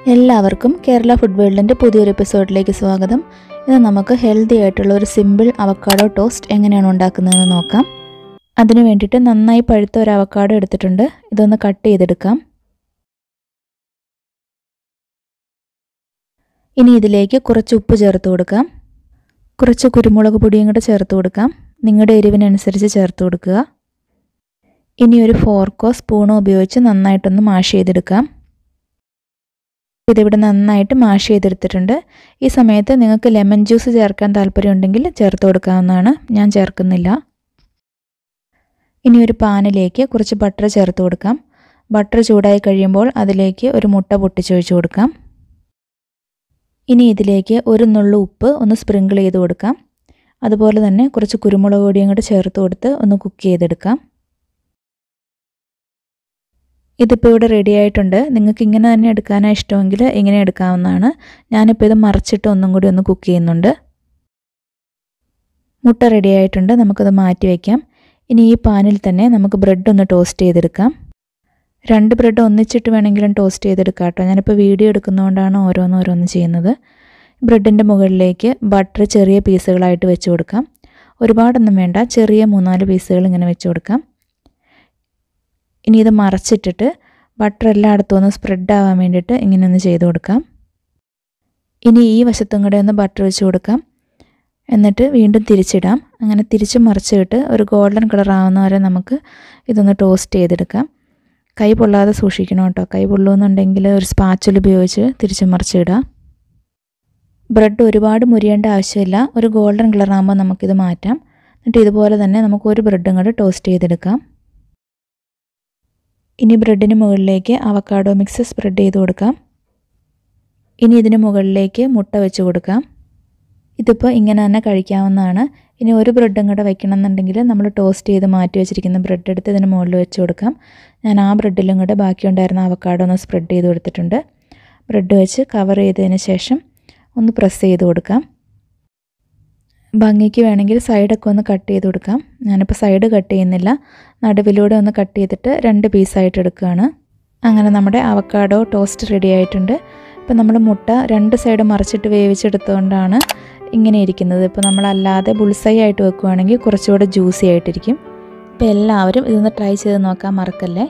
എല്ലാവർക്കും കേരള ഫുഡ് വേൾഡിൻ്റെ പുതിയൊരു എപ്പിസോഡിലേക്ക് സ്വാഗതം. ഇത് നമുക്ക് ഹെൽത്തി ആയിട്ടുള്ള ഒരു സിമ്പിൾ അവക്കാഡോ ടോസ്റ്റ് എങ്ങനെയാണ് ഉണ്ടാക്കുന്നതെന്ന് നോക്കാം. അതിനു വേണ്ടിയിട്ട് നന്നായി പഴുത്ത ഒരു അവക്കാഡോ എടുത്തിട്ടുണ്ട്. ഇതൊന്ന് കട്ട് ചെയ്തെടുക്കാം. ഇനി ഇതിലേക്ക് കുറച്ച് ഉപ്പ് ചേർത്ത് കൊടുക്കാം. കുറച്ച് കുരുമുളക് പൊടിയും കൂടെ ചേർത്ത് കൊടുക്കാം. നിങ്ങളുടെ എരിവിനനുസരിച്ച് ചേർത്ത് കൊടുക്കുക. ഇനി ഒരു ഫോർക്കോ സ്പൂണോ ഉപയോഗിച്ച് നന്നായിട്ടൊന്ന് മാഷ് ചെയ്തെടുക്കാം. ഇതിവിടെ നന്നായിട്ട് മാഷ് ചെയ്തെടുത്തിട്ടുണ്ട്. ഈ സമയത്ത് നിങ്ങൾക്ക് ലെമൺ ജ്യൂസ് ചേർക്കാൻ താല്പര്യമുണ്ടെങ്കിൽ ചേർത്ത് കൊടുക്കാവുന്നതാണ്. ഞാൻ ചേർക്കുന്നില്ല. ഇനി ഒരു പാനിലേക്ക് കുറച്ച് ബട്ടർ ചേർത്ത് കൊടുക്കാം. ബട്ടർ ചൂടായി കഴിയുമ്പോൾ അതിലേക്ക് ഒരു മുട്ട പൊട്ടിച്ചൊഴിച്ച് കൊടുക്കാം. ഇനി ഇതിലേക്ക് ഒരു നുള്ളു ഉപ്പ് ഒന്ന് സ്പ്രിങ്കിൾ ചെയ്ത് കൊടുക്കാം. അതുപോലെ തന്നെ കുറച്ച് കുരുമുളക് പൊടിയും കൂടെ ചേർത്ത് കൊടുത്ത് ഒന്ന് കുക്ക് ചെയ്തെടുക്കാം. ഇതിപ്പോൾ ഇവിടെ റെഡി ആയിട്ടുണ്ട്. നിങ്ങൾക്ക് ഇങ്ങനെ തന്നെ എടുക്കാനാണ് ഇഷ്ടമെങ്കിൽ ഇങ്ങനെ എടുക്കാവുന്നതാണ്. ഞാനിപ്പോൾ ഇത് മറിച്ചിട്ട് ഒന്നും കൂടി ഒന്ന് കുക്ക് ചെയ്യുന്നുണ്ട്. മുട്ട റെഡി ആയിട്ടുണ്ട്. നമുക്കത് മാറ്റി വയ്ക്കാം. ഇനി ഈ പാനിൽ തന്നെ നമുക്ക് ബ്രെഡ് ഒന്ന് ടോസ്റ്റ് ചെയ്തെടുക്കാം. 2 ബ്രെഡ് ഒന്നിച്ചിട്ട് വേണമെങ്കിലും ടോസ്റ്റ് ചെയ്തെടുക്കാം കേട്ടോ. ഞാനിപ്പോൾ വീഡിയോ എടുക്കുന്നതുകൊണ്ടാണ് ഓരോന്ന് ചെയ്യുന്നത്. ബ്രെഡിൻ്റെ മുകളിലേക്ക് ബട്ടർ ചെറിയ പീസുകളായിട്ട് വെച്ച് കൊടുക്കാം. ഒരുപാടൊന്നും വേണ്ട, ചെറിയ 3-4 പീസുകൾ ഇങ്ങനെ വെച്ച് കൊടുക്കാം. ഇനി ഇത് മറച്ചിട്ടിട്ട് ബട്ടർ എല്ലായിടത്തും ഒന്ന് സ്പ്രെഡ് ആവാൻ വേണ്ടിയിട്ട് ഇങ്ങനെ ഒന്ന് ചെയ്ത് കൊടുക്കാം. ഇനി ഈ വശത്തും കൂടെ ഒന്ന് ബട്ടർ വെച്ച് കൊടുക്കാം. എന്നിട്ട് വീണ്ടും തിരിച്ചിടാം. അങ്ങനെ തിരിച്ച് മറിച്ചിട്ട് ഒരു ഗോൾഡൻ കളർ ആവുന്ന വരെ നമുക്ക് ഇതൊന്ന് ടോസ്റ്റ് ചെയ്തെടുക്കാം. കൈ പൊള്ളാതെ സൂക്ഷിക്കണം കേട്ടോ. കൈ പൊള്ളുന്നുണ്ടെങ്കിൽ ഒരു സ്പാച്ചുല ഉപയോഗിച്ച് തിരിച്ച് മറിച്ചിടാം. ബ്രെഡ് ഒരുപാട് മുരിയേണ്ട ആവശ്യമില്ല. ഒരു ഗോൾഡൻ കളർ ആകുമ്പോൾ നമുക്കിത് മാറ്റാം. എന്നിട്ട് ഇതുപോലെ തന്നെ നമുക്ക് ഒരു ബ്രെഡും കൂടെ ടോസ്റ്റ് ചെയ്തെടുക്കാം. ഇനി ബ്രെഡിന് മുകളിലേക്ക് അവക്കാഡോ മിക്സ് സ്പ്രെഡ് ചെയ്ത് കൊടുക്കാം. ഇനി ഇതിന് മുകളിലേക്ക് മുട്ട വെച്ച് കൊടുക്കാം. ഇതിപ്പോൾ ഇങ്ങനെ തന്നെ കഴിക്കാവുന്നതാണ്. ഇനി ഒരു ബ്രെഡും കൂടെ വയ്ക്കണമെന്നുണ്ടെങ്കിൽ നമ്മൾ ടോസ്റ്റ് ചെയ്ത് മാറ്റി വെച്ചിരിക്കുന്ന ബ്രെഡ് എടുത്ത് ഇതിന് മുകളിൽ വെച്ച് കൊടുക്കാം. ഞാൻ ആ ബ്രെഡിലും കൂടെ ബാക്കിയുണ്ടായിരുന്ന അവക്കാഡോ ഒന്ന് സ്പ്രെഡ് ചെയ്ത് കൊടുത്തിട്ടുണ്ട്. ബ്രെഡ് വെച്ച് കവർ ചെയ്തതിന് ശേഷം ഒന്ന് പ്രസ് ചെയ്ത് കൊടുക്കാം. ഭംഗിക്ക് വേണമെങ്കിൽ സൈഡൊക്കെ ഒന്ന് കട്ട് ചെയ്ത് കൊടുക്കാം. ഞാനിപ്പോൾ സൈഡ് കട്ട് ചെയ്യുന്നില്ല. നടുവിലൂടെ ഒന്ന് കട്ട് ചെയ്തിട്ട് 2 പീസായിട്ട് എടുക്കുകയാണ്. അങ്ങനെ നമ്മുടെ അവക്കാഡോ ടോസ്റ്റ് റെഡി ആയിട്ടുണ്ട്. ഇപ്പോൾ നമ്മൾ മുട്ട 2 സൈഡ് മറിച്ചിട്ട് വേവിച്ചെടുത്തുകൊണ്ടാണ് ഇങ്ങനെ ഇരിക്കുന്നത്. ഇപ്പോൾ നമ്മളല്ലാതെ ബുൾസൈ ആയിട്ട് വെക്കുകയാണെങ്കിൽ കുറച്ചുകൂടെ ജ്യൂസി ആയിട്ടിരിക്കും. ഇപ്പോൾ എല്ലാവരും ഇതൊന്ന് ട്രൈ ചെയ്ത് നോക്കാൻ മറക്കല്ലേ.